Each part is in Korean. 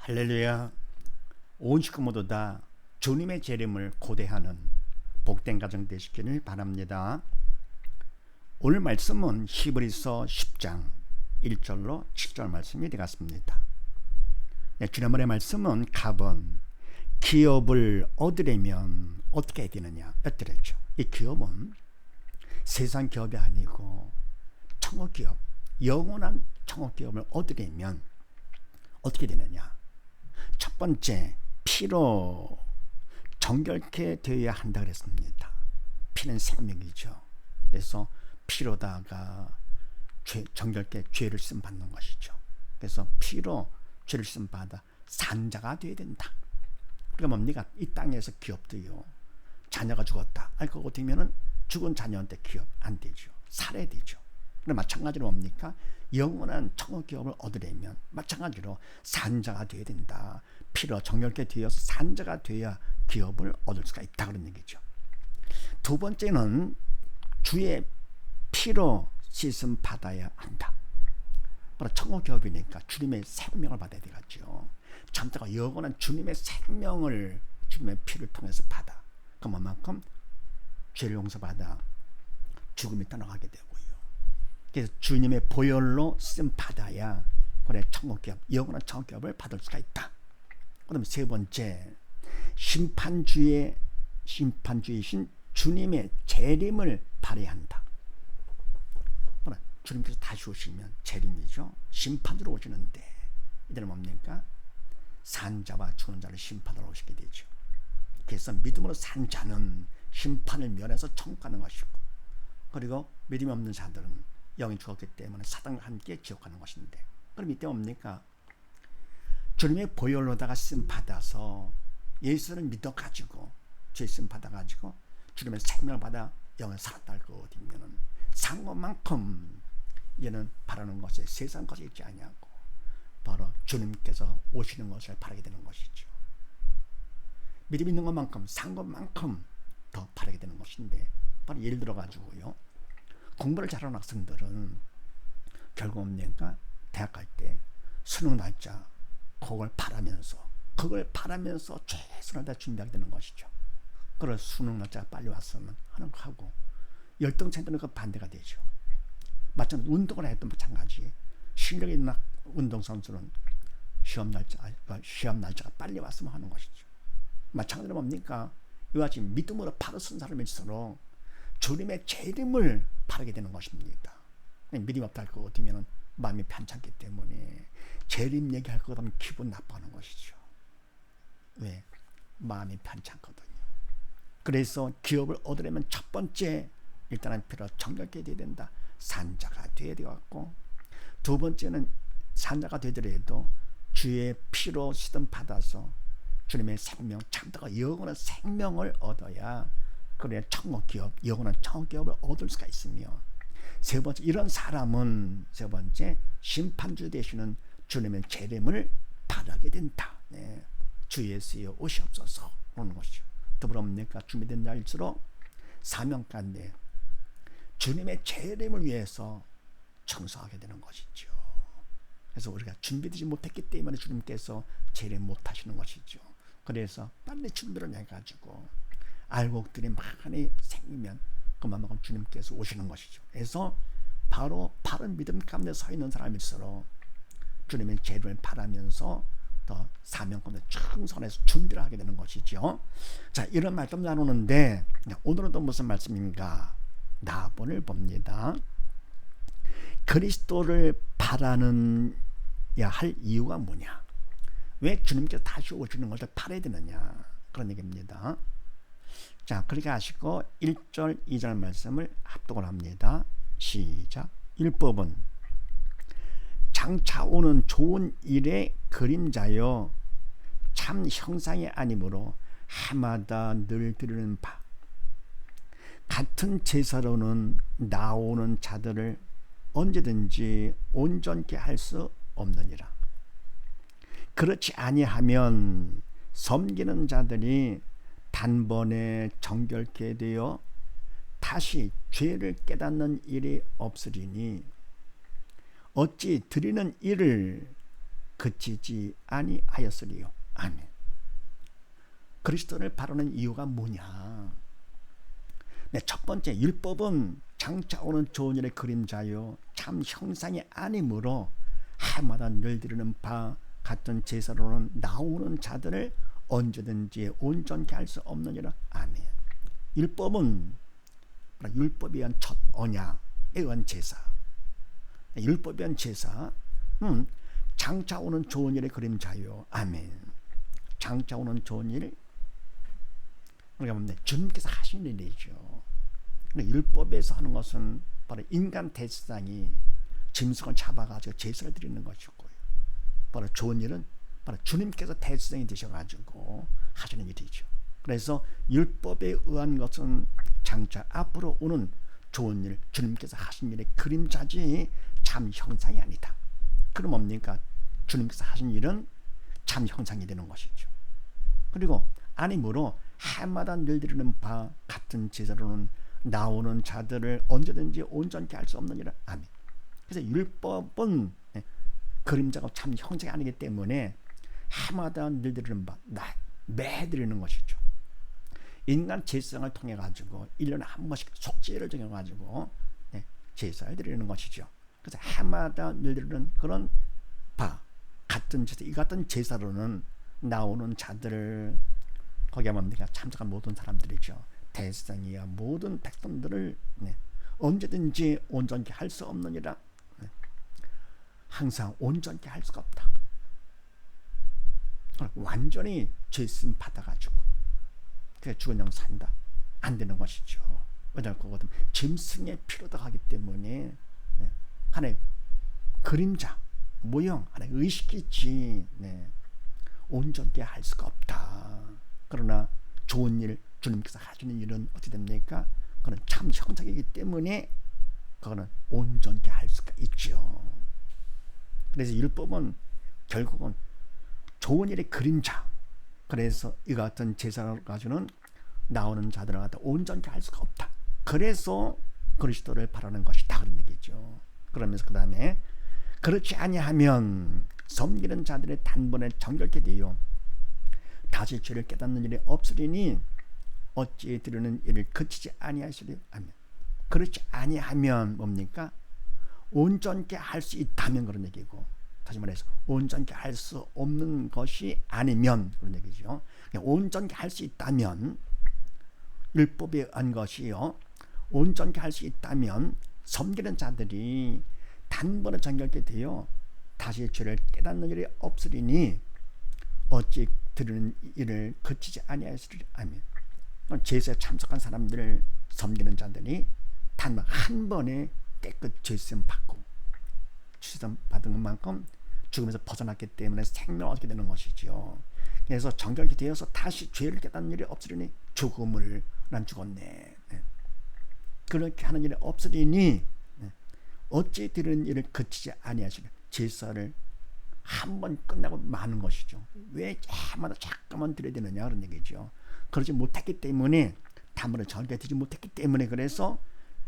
할렐루야. 온 식구 모두 다 주님의 재림을 고대하는 복된 가정 되시기를 바랍니다. 오늘 말씀은 히브리서 10장 1절로 7절 말씀이 되겠습니다. 지난번의 말씀은 갑은 기업을 얻으려면 어떻게 해야 되느냐 였더랬죠. 이 기업은 세상 기업이 아니고 천국 기업, 영원한 천국 기업을 얻으려면 어떻게 되느냐. 첫 번째, 피로 정결케 되어야 한다 그랬습니다. 피는 생명이죠. 그래서 피로다가 정결케 죄를 씻음 받는 것이죠. 그래서 피로 죄를 씻음 받아 산자가 되어야 된다. 그러니까 뭡니까? 이 땅에서 기업도요, 자녀가 죽었다 그거 되면은 죽은 자녀한테 기업 안 되죠. 살해야 되죠. 그럼 마찬가지로 뭡니까? 영원한 천국 기업을 얻으려면 마찬가지로 산자가 되어야 된다. 피로 정결케 되어서 산자가 되어야 기업을 얻을 수가 있다 그런 얘기죠. 두 번째는 주의 피로 씻음 받아야 한다. 바로 천국 기업이니까 주님의 생명을 받아야 되겠죠. 참다가 영원한 주님의 생명을 주님의 피를 통해서 받아. 그만큼 죄를 용서받아 죽음이 떠나가게 되고요. 그래서 주님의 보혈로 쓰임 받아야 그래 천국기업, 영원한 천국기업을 받을 수가 있다. 그다음 세 번째, 심판주이신 주님의 재림을 발휘한다. 주님께서 다시 오시면 재림이죠. 심판으로 오시는데 이들은 뭡니까? 산자와 죽은 자를 심판으로 오시게 되죠. 그래서 믿음으로 산 자는 심판을 면해서 천국 가는 것이고, 그리고 믿음이 없는 자들은 영이 죽었기 때문에 사단과 함께 지옥 가는 것인데, 그럼 이때 뭡니까? 주님의 보혈로다가 쓰임 받아서 예수를 믿어가지고 죄 쓰임 받아가지고 주님의 생명을 받아 영을 살았다 할 거 어디면은 산 것만큼 얘는 바라는 것에 세상 것이 있지 아니하고 바로 주님께서 오시는 것을 바라게 되는 것이죠. 믿음 있는 것만큼 산 것만큼 더 바라게 되는 것인데, 바로 예를 들어 가지고요, 공부를 잘하는 학생들은 결국 뭡니까? 대학 갈 때 수능 날짜 그걸 바라면서 최선을 다 준비하게 되는 것이죠. 그걸 수능 날짜가 빨리 왔으면 하는 거 하고, 열등생들은 그 반대가 되죠. 마찬가지로 운동을 해도 마찬가지. 실력이 있는 운동선수는 시험 날짜가 빨리 왔으면 하는 것이죠. 마찬가지로 뭡니까? 이와 같이 믿음으로 바로 쓴 사람일수록 주님의 재림을 바라게 되는 것입니다. 믿음이 없다 할 거 같으면 마음이 편찮기 때문에 재림 얘기할 것 같으면 기분 나빠하는 것이죠. 왜? 마음이 편찮거든요. 그래서 기업을 얻으려면 첫 번째, 일단은 피로 정결케 되어야 된다. 산자가 되어야 되었고, 두 번째는 산자가 되더라도 주의 피로 씻음 받아서 주님의 생명, 참다가 영원한 생명을 얻어야 그래야 천국 기업, 영원한 천국 기업을 얻을 수가 있으며, 세 번째, 이런 사람은 세 번째, 심판주 되시는 주님의 재림을 바라게 된다. 네. 주 예수여 오시옵소서 그러는 것이죠. 더불어 뭡니까? 준비된 자일수록 사명간에 주님의 재림을 위해서 청소하게 되는 것이죠. 그래서 우리가 준비되지 못했기 때문에 주님께서 재림 못하시는 것이죠. 그래서 빨리 준비를 해가지고 알곡들이 많이 생기면 그만큼 주님께서 오시는 것이죠. 그래서 바로 바른 믿음 가운데 서 있는 사람일수록 주님의 재림을 바라면서 더 사명 가운데 충성해서 준비를 하게 되는 것이죠. 자, 이런 말씀 나누는데 오늘은 또 무슨 말씀인가? 나본을 봅니다. 그리스도를 바라는 할 이유가 뭐냐? 왜 주님께서 다시 오시는 것을 바라야 되느냐? 그런 얘기입니다. 자, 그렇게 하시고 1절 2절 말씀을 합독을 합니다. 시작. 율법은 장차 오는 좋은 일의 그림자요 참 형상이 아니므로 해마다 늘 드리는 바 같은 제사로는 나오는 자들을 언제든지 온전케 할 수 없느니라. 그렇지 아니하면 섬기는 자들이 단번에 정결케 되어 다시 죄를 깨닫는 일이 없으리니 어찌 드리는 일을 그치지 아니하였으리요. 아멘. 그리스도를 바라는 이유가 뭐냐? 네, 첫 번째, 율법은 장차 오는 좋은 일의 그림자요 참 형상이 아니므로 해마다 늘 드리는 바 같은 제사로는 나오는 자들을 언제든지 온전케 할 수 없느니라. 아멘. 율법은 율법에 의한 첫 언약에 의한 제사, 율법에 의한 제사, 장차 오는 좋은 일의 그림자요. 아멘. 장차 오는 좋은 일, 우리가 보면 주님께서 하신 일이죠. 율법에서 하는 것은 바로 인간 대제사장이 짐승을 잡아가지고 제사를 드리는 것이고요. 바로 좋은 일은 바로 주님께서 대제사장이 되셔가지고 하시는 일이죠. 그래서 율법에 의한 것은 장차 앞으로 오는 좋은 일, 주님께서 하신 일의 그림자지 참 형상이 아니다. 그럼 뭡니까? 주님께서 하신 일은 참 형상이 되는 것이죠. 그리고 아니므로 해마다 늘 드리는 바 같은 제사로는 나오는 자들을 언제든지 온전케 할 수 없느니라. 아멘. 그래서 율법은 그림자가 참 형상이 아니기 때문에 해마다 늘 드리는 바, 매 드리는 것이죠. 인간 제사장을 통해 가지고 1년에 한 번씩 속죄를 정해 가지고 제사를 드리는 것이죠. 그래서 해마다 늘 드리는 그런 바 같은 제사, 이 같은 제사로는 나오는 자들을, 거기에 뭡니까? 참석한 모든 사람들이죠. 대제사장이야 모든 백성들을 언제든지 온전케 할 수 없느니라. 항상 온전케 할 수가 없다. 완전히 죄씀 받아가지고 그래 죽은 영 산다, 안 되는 것이죠. 왜냐하면 그것은 짐승의 피로 들어가기 때문에 하나의 그림자, 모형, 하나의 의식이지 온전케 할 수가 없다. 그러나 좋은 일, 주님께서 하시는 일은 어떻게 됩니까? 그건 참 형상이기 때문에 그거는 온전케 할 수가 있죠. 그래서 율법은 결국은 좋은 일의 그림자. 그래서 이 같은 제사를 가지고는 나오는 자들을 갖다 온전케 할 수가 없다. 그래서 그리스도를 바라는 것이다, 그런 얘기죠. 그러면서 그 다음에 그렇지 아니하면 섬기는 자들의 단번에 정결케 되어 다시 죄를 깨닫는 일이 없으리니 어찌 드리는 일을 그치지 아니하시리요. 아멘. 그렇지 아니하면 뭡니까? 온전케 할 수 있다면 그런 얘기고, 다시 말해서 온전케 할 수 없는 것이 아니면 그런 얘기죠. 온전케 할 수 있다면, 율법에 의한 것이요 온전케 할 수 있다면 섬기는 자들이 단번에 정결케 되어 다시 죄를 깨닫는 일이 없으리니 어찌 드리는 일을 그치지 아니하시리요. 아멘. 제사에 참석한 사람들을 섬기는 자들이 단 한 번에 깨끗 죄수임 받고 죄수 받은 것만큼 죽음에서 벗어났기 때문에 생명을 얻게 되는 것이죠. 그래서 정결케 되어서 다시 죄를 깨닫는 일이 없으리니 죽음을 난 죽었네. 그렇게 하는 일이 없으리니 어찌 드리는 일을 그치지 아니하시려. 제사를 한 번 끝나고 마는 것이죠. 왜 해마다 잠깐만 드려야 되느냐 그런 얘기죠. 그러지 못했기 때문에, 단번에 정결되지 못했기 때문에, 그래서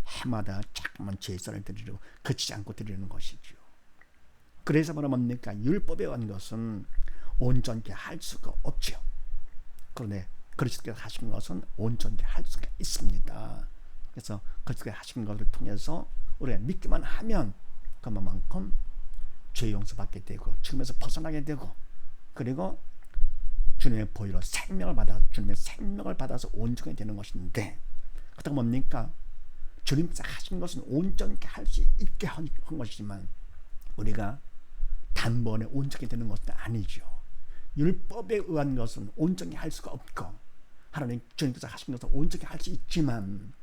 해마다 잠깐만 제사를 드리려고 그치지 않고 드리는 것이죠. 그래서 바로 뭡니까? 율법에 의한 것은 온전케 할 수가 없죠. 그런데 그리스도께서 하신 것은 온전케 할 수가 있습니다. 그래서 그리스도께서 하신 것을 통해서 우리가 믿기만 하면 그만큼 죄 용서받게 되고 죽음에서 벗어나게 되고, 그리고 주님의 보혈로 생명을 받아, 주님의 생명을 받아서 온전히 되는 것인데, 그렇다고 뭡니까? 주님께서 하신 것은 온전케 할 수 있게 한 것이지만 우리가 단번에 온전히 되는 것은 아니죠. 율법에 의한 것은 온전히 할 수가 없고, 하나님 주님께서 하신 것은 온전히 할 수 있지만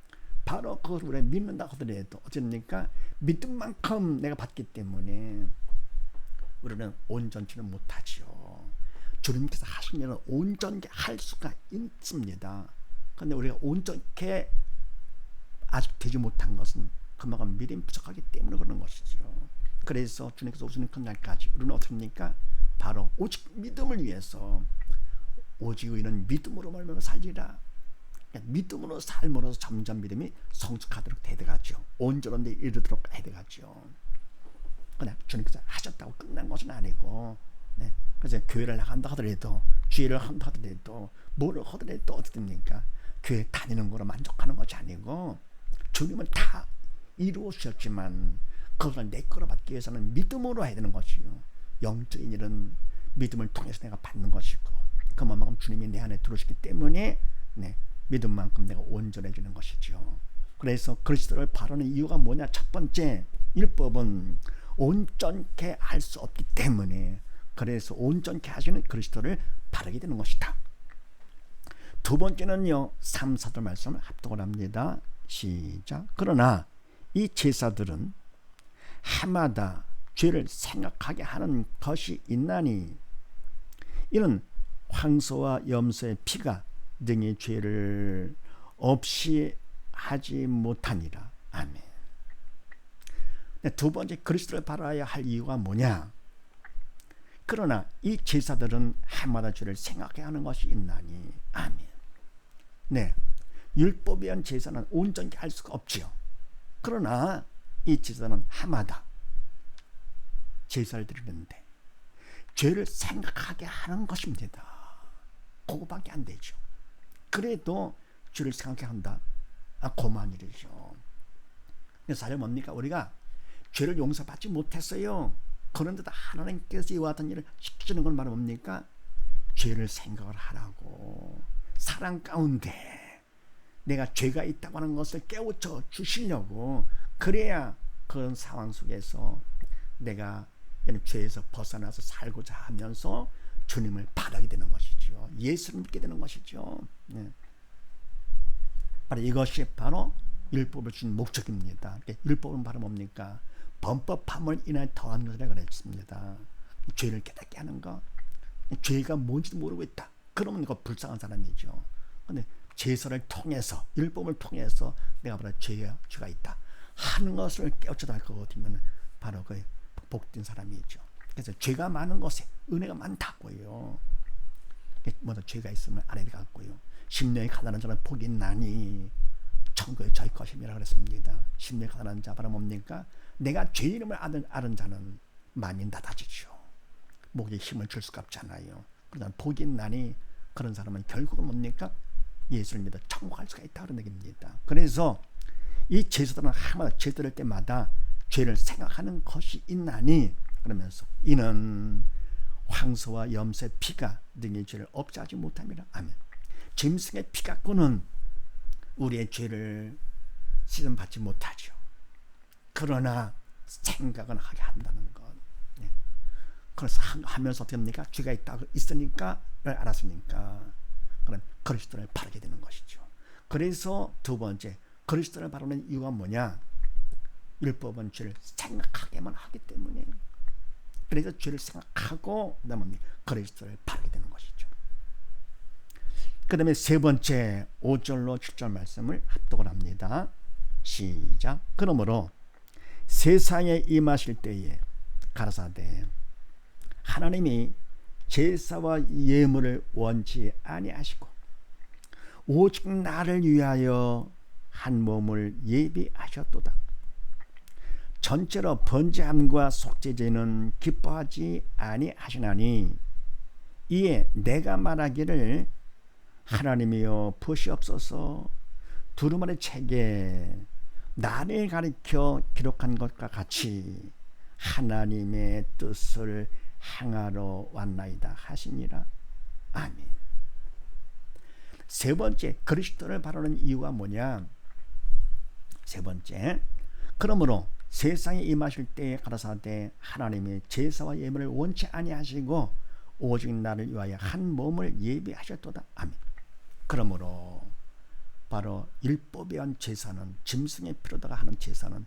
바로 그것을 우리가 믿는다고 하더라도 어쨌습니까? 믿은 만큼 내가 받기 때문에 우리는 온전치는 못하죠. 주님께서 하신 일은 온전히 할 수가 있습니다. 그런데 우리가 온전케 아직 되지 못한 것은 그만큼 믿음이 부족하기 때문에 그런 것이죠. 그래서 주님께서 오시는 그날까지 우리는 어떻습니까? 바로 오직 믿음을 위해서, 오직 의인은 믿음으로 말미암아 살리라. 믿음으로 삶으로서 점점 믿음이 성숙하도록 되어가죠. 온전한 데 이르도록 해야되죠. 그냥 주님께서 하셨다고 끝난 것은 아니고 네. 그래서 교회를 나간다 하더라도, 주의를 한다 하더라도, 뭐를 하더라도 어떻게 됩니까? 교회 다니는 거로 만족하는 것이 아니고, 주님은 다 이루어 주셨지만 그것을 내 거로 받기 위해서는 믿음으로 해야 되는 것이요. 영적인 일은 믿음을 통해서 내가 받는 것이고, 그만큼 주님이 내 안에 들어오시기 때문에 네, 믿음만큼 내가 온전해지는 것이죠. 그래서 그리스도를 바라는 이유가 뭐냐? 첫 번째, 율법은 온전케 할 수 없기 때문에, 그래서 온전케 하시는 그리스도를 바라게 되는 것이다. 두 번째는요, 3, 4절 말씀을 합독을 합니다. 시작. 그러나 이 제사들은 해마다 죄를 생각하게 하는 것이 있나니 이는 황소와 염소의 피가 등의 죄를 없이 하지 못하니라. 아멘. 두 번째, 그리스도를 바라야 할 이유가 뭐냐? 그러나 이 제사들은 해마다 죄를 생각해야 하는 것이 있나니. 아멘. 네, 율법에 의한 제사는 온전히 할 수가 없지요. 그러나 이 제사는 해마다 제사를 드리는데 죄를 생각하게 하는 것입니다. 그거밖에 안 되죠. 그래도 죄를 생각하게 한다? 고마운 일이죠. 사실 뭡니까? 우리가 죄를 용서받지 못했어요. 그런데도 하나님께서 이와 같은 일을 시키시는 건 바로 뭡니까? 죄를 생각을 하라고, 사랑 가운데 내가 죄가 있다고 하는 것을 깨우쳐 주시려고, 그래야 그런 상황 속에서 내가 죄에서 벗어나서 살고자 하면서 주님을 바라게 되는 것이죠. 예수를 믿게 되는 것이죠. 네. 바로 이것이 바로 율법을 준 목적입니다. 율법은 바로 뭡니까? 범법함을 인하여 더한 것이라 그랬습니다. 죄를 깨닫게 하는 것, 죄가 뭔지도 모르고 있다. 그러면 그거 불쌍한 사람이죠. 근데 제사를 통해서, 율법을 통해서 내가 바로 죄가 있다 하는 것을 깨우쳐다 할 거거든요. 바로 그 복된 사람이죠. 그래서 죄가 많은 것에 은혜가 많다고요. 먼저 죄가 있으면 아래를 갖고요. 심령이 가난한 자는 복이 있나니 천국의 저희 것임이라 그랬습니다. 심령이 가난한 자 바로 뭡니까? 내가 죄 이름을 아는 자는 마음이 낮아지죠. 목에 힘을 줄 수가 없잖아요. 그러나 복이 있나니 그런 사람은 결국은 뭡니까? 예수를 믿어 천국 갈 수가 있다 그런 얘기입니다. 그래서 이 제사들은 하마다 죄 드릴 때마다 죄를 생각하는 것이 있나니, 그러면서 이는 황소와 염소의 피가 등의 죄를 없애하지 못함이라. 아멘. 짐승의 피 갖고는 우리의 죄를 씻음받지 못하죠. 그러나 생각은 하게 한다는 것. 네. 그래서 하면서 어떻게 합니까? 죄가 있으니까, 알았으니까 그럼 그리스도를 바라게 되는 것이죠. 그래서 두 번째, 그리스도를 바라는 이유가 뭐냐? 율법은 죄를 생각하게만 하기 때문에, 그래서 죄를 생각하고 그다음에 그리스도를 바라게 되는 것이죠. 그 다음에 세 번째, 5절로 7절 말씀을 합독을 합니다. 시작. 그러므로 세상에 임하실 때에 가라사대 하나님이 제사와 예물을 원치 아니하시고 오직 나를 위하여 한 몸을 예비하셨도다. 전체로 번제함과 속죄제는 기뻐하지 아니하시나니 이에 내가 말하기를 하나님이여 보시옵소서, 두루마리 책에 나를 가리켜 기록한 것과 같이 하나님의 뜻을 행하러 왔나이다 하시니라. 아멘. 세 번째, 그리스도를 바라는 이유가 뭐냐? 세 번째, 그러므로 세상에 임하실 때에 가라사대 하나님의 제사와 예물을 원치 아니하시고 오직 나를 위하여 한 몸을 예비하셨도다. 아멘. 그러므로 바로 율법에 의한 제사는, 짐승의 피로다가 하는 제사는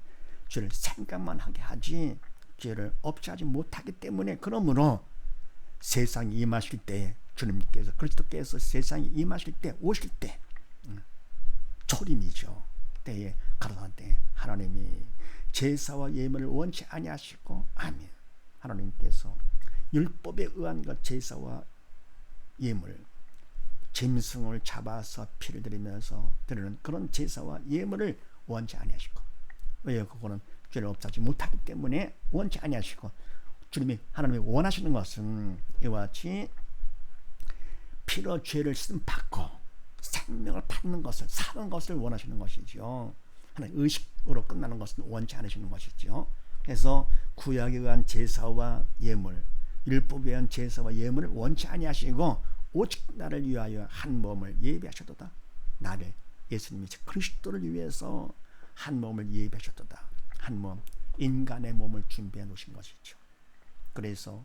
죄를 생각만 하게 하지 죄를 없애하지 못하기 때문에, 그러므로 세상에 임하실 때 주님께서, 그리스도께서 세상에 임하실 때, 오실 때 초림이죠. 때에 가라사대 하나님이 제사와 예물을 원치 아니하시고, 아멘. 하나님께서 율법에 의한 것 제사와 예물, 짐승을 잡아서 피를 드리면서 드리는 그런 제사와 예물을 원치 아니하시고, 왜요? 그거는 죄를 없애지 못하기 때문에 원치 아니하시고, 주님이 하나님이 원하시는 것은 이와 같이 피로 죄를 씻음 받고 생명을 받는 것을, 사는 것을 원하시는 것이죠. 하나님 의식으로 끝나는 것은 원치 않으시는 것이죠. 그래서 구약에 의한 제사와 예물, 율법에 의한 제사와 예물을 원치 아니하시고 오직 나를 위하여 한 몸을 예비하셨도다. 나를, 예수님이 그리스도를 위해서 한 몸을 예비하셨도다. 한 몸, 인간의 몸을 준비해 놓으신 것이죠. 그래서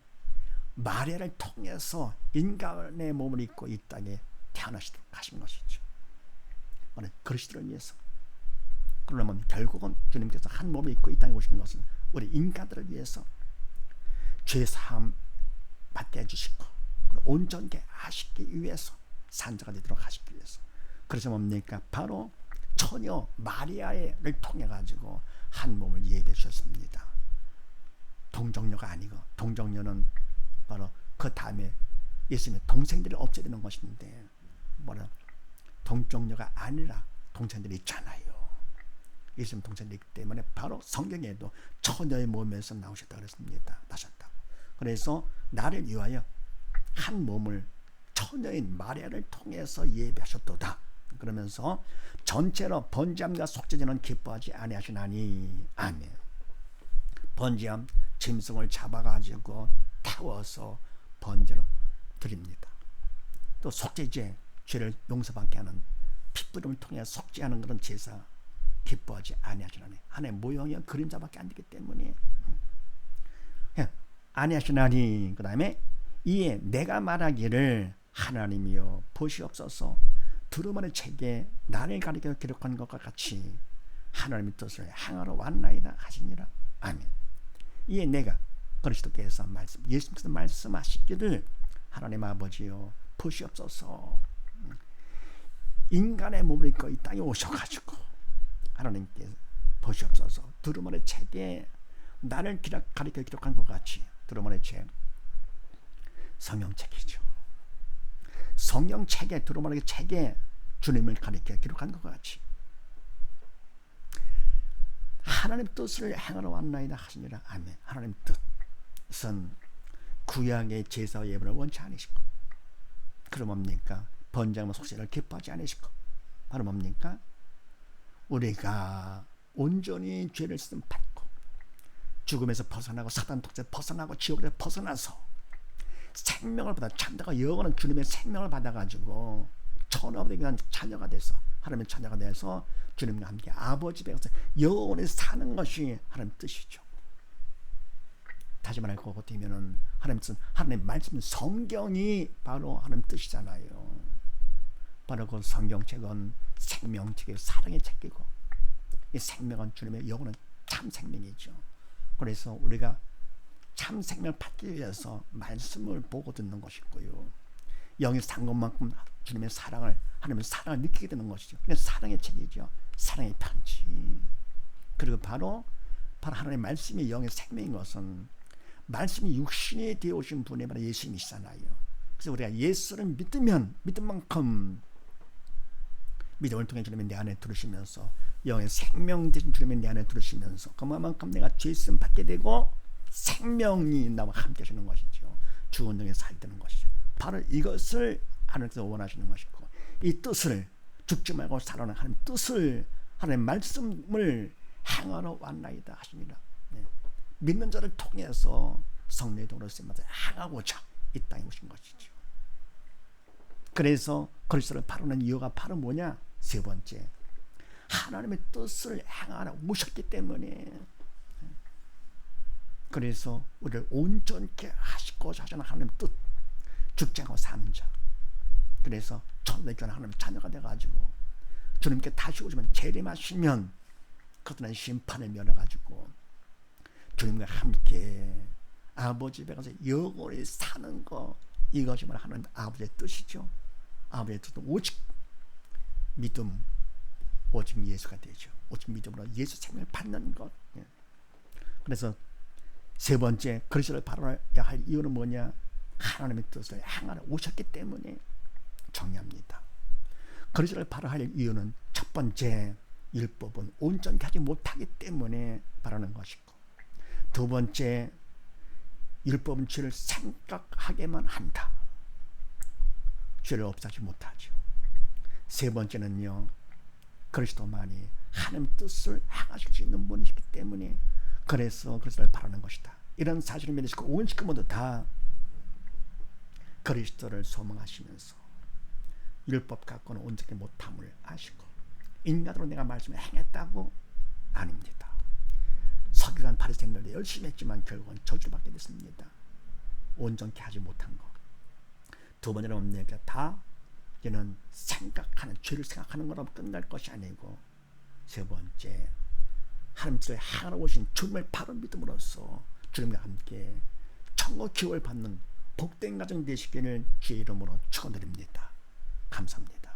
마리아를 통해서 인간의 몸을 입고 이 땅에 태어나시도록 하신 것이죠. 그리스도를 위해서. 그러면 결국은 주님께서 한 몸을 입고 이 땅에 오신 것은 우리 인간들을 위해서 죄사함 받게 해주시고 온전케 하시기 위해서, 산자가 되도록 하시기 위해서. 그래서 뭡니까? 바로 처녀 마리아를 통해 가지고 한 몸을 예배해 주셨습니다. 동정녀가 아니고, 동정녀는 바로 그 다음에 예수님의 동생들이 없애되는 것인데, 뭐라 동정녀가 아니라 동생들이 있잖아요. 예수님 동생들이 있기 때문에 바로 성경에도 처녀의 몸에서 나오셨다 그랬습니다. 나셨다. 그래서 나를 위하여 한 몸을 처녀인 마리아를 통해서 예배하셨도다. 그러면서 전체로 번제함과 속죄제는 기뻐하지 아니하시나니. 아멘. 번제함, 짐승을 잡아가지고 태워서 번제로 드립니다. 또 속죄제, 죄를 용서받게 하는 핏부림을 통해 속죄하는 그런 제사 기뻐하지 아니하시나니. 하나의 모형이야 그림자밖에 안 되기 때문에 아니하시나니. 그 다음에 이에 내가 말하기를 하나님이여 보시옵소서, 두루마리 책에 나를 가리켜 기록한 것과 같이 하나님의 뜻을 행하러 왔나이다 하시니라. 아멘. 이에 내가, 그리스도께서 예수님께서 말씀하시기를 하나님 아버지여 보시옵소서, 인간의 몸을 입고 이 땅에 오셔가지고 하나님께 보시옵소서, 두루마리 책에 나를 가리켜 기록한 것 같이. 두루마리 책, 성경책이죠. 성경책에, 두루마리 책에 주님을 가리켜 기록한 것 같이 하나님 뜻을 행하러 왔나이다 하시니라. 아멘. 하나님 뜻은 구약의 제사와 예물을 원치 않으시고, 그럼 뭡니까? 번제와 속죄를 기뻐하지 않으시고, 바로 뭡니까? 우리가 온전히 죄를 씻음 받고 죽음에서 벗어나고 사단 독재에서 벗어나고 지옥에서 벗어나서 생명을 받아, 참다가 영원한 주님의 생명을 받아가지고 천하보다 귀한 자녀가 돼서, 하나님의 자녀가 돼서 주님과 함께 아버지 배에서 영원히 사는 것이 하나님 뜻이죠. 다시 말해 그거 되면은 하나님 뜻은, 하나님 말씀, 성경이 바로 하나님 뜻이잖아요. 바로 그 성경책은 생명책이고 사랑의 책이고, 이 생명은 주님의 영원한 참 생명이죠. 그래서 우리가 참 생명을 받기 위해서 말씀을 보고 듣는 것이고요. 영이 산 것만큼 주님의 사랑을, 하나님의 사랑을 느끼게 되는 것이죠. 그래서 사랑의 책이죠. 사랑의 편지. 그리고 바로 하나님의 말씀이 영의 생명인 것은 말씀이 육신이 되어 오신 분이 바로 예수님이시잖아요. 그래서 우리가 예수를 믿으면 믿은 만큼 믿음을 통해 주님이 내 안에 들으시면서, 영의 생명 되신 주님이 내 안에 들으시면서 그만큼 내가 죄씀 받게 되고 생명이 나와 함께 하시는 것이죠. 죽은 영에 살되는 것이죠. 바로 이것을 하나님께서 원하시는 것이고, 이 뜻을, 죽지 말고 살아나는 하나님 뜻을, 하나님의 말씀을 행하러 왔나이다 하시니라. 네. 믿는 자를 통해서 성령의 도로 쓰면서 행하고자 이 땅에 오신 것이죠. 그래서 그리스도를 바르는 이유가 바로 뭐냐? 세 번째, 하나님의 뜻을 행하러 오셨기 때문에. 그래서 우리를 온전케 하시고자 하시는 하나님의 뜻, 죽지 않고 사는 자. 그래서 천대교는 하나님의 자녀가 돼가지고 주님께 다시 오시면, 재림하시면 그들은 심판을 면해가지고 주님과 함께 아버지 집에 가서 영원히 사는 것, 이것이 바로 하나님 아버지의 뜻이죠. 아버지의 뜻은 오직 믿음, 오직 예수가 되죠. 오직 믿음으로 예수 생명을 받는 것. 그래서 세 번째, 그리스도를 바라야 할 이유는 뭐냐? 하나님의 뜻을 행하러 오셨기 때문에 정리합니다. 그리스도를 바라야 할 이유는 첫 번째, 율법은 온전히 하지 못하기 때문에 바라는 것이고, 두 번째, 율법은 죄를 생각하게만 한다. 죄를 없애지 못하죠. 세 번째는요, 그리스도만이 하나님 뜻을 행하실 수 있는 분이시기 때문에 그래서 그리스도를 바라는 것이다. 이런 사실을 믿으시고 온 식구 모두 다 그리스도를 소망하시면서 율법 갖고는 온전히 못함을 아시고 인간으로 내가 말씀을 행했다고? 아닙니다. 서기관 바리새인들도 열심히 했지만 결국은 저주를 받게 됐습니다. 온전케 하지 못한 것. 두 번째는 뭡니까? 다 이제는 생각하는, 죄를 생각하는 거라고 끝날 것이 아니고, 세 번째, 하나님께서 향하러 오신 주님을 바로 믿음으로써 주님과 함께 천국 기업을 받는 복된 가정 되시기를 주의 이름으로 축원드립니다. 감사합니다.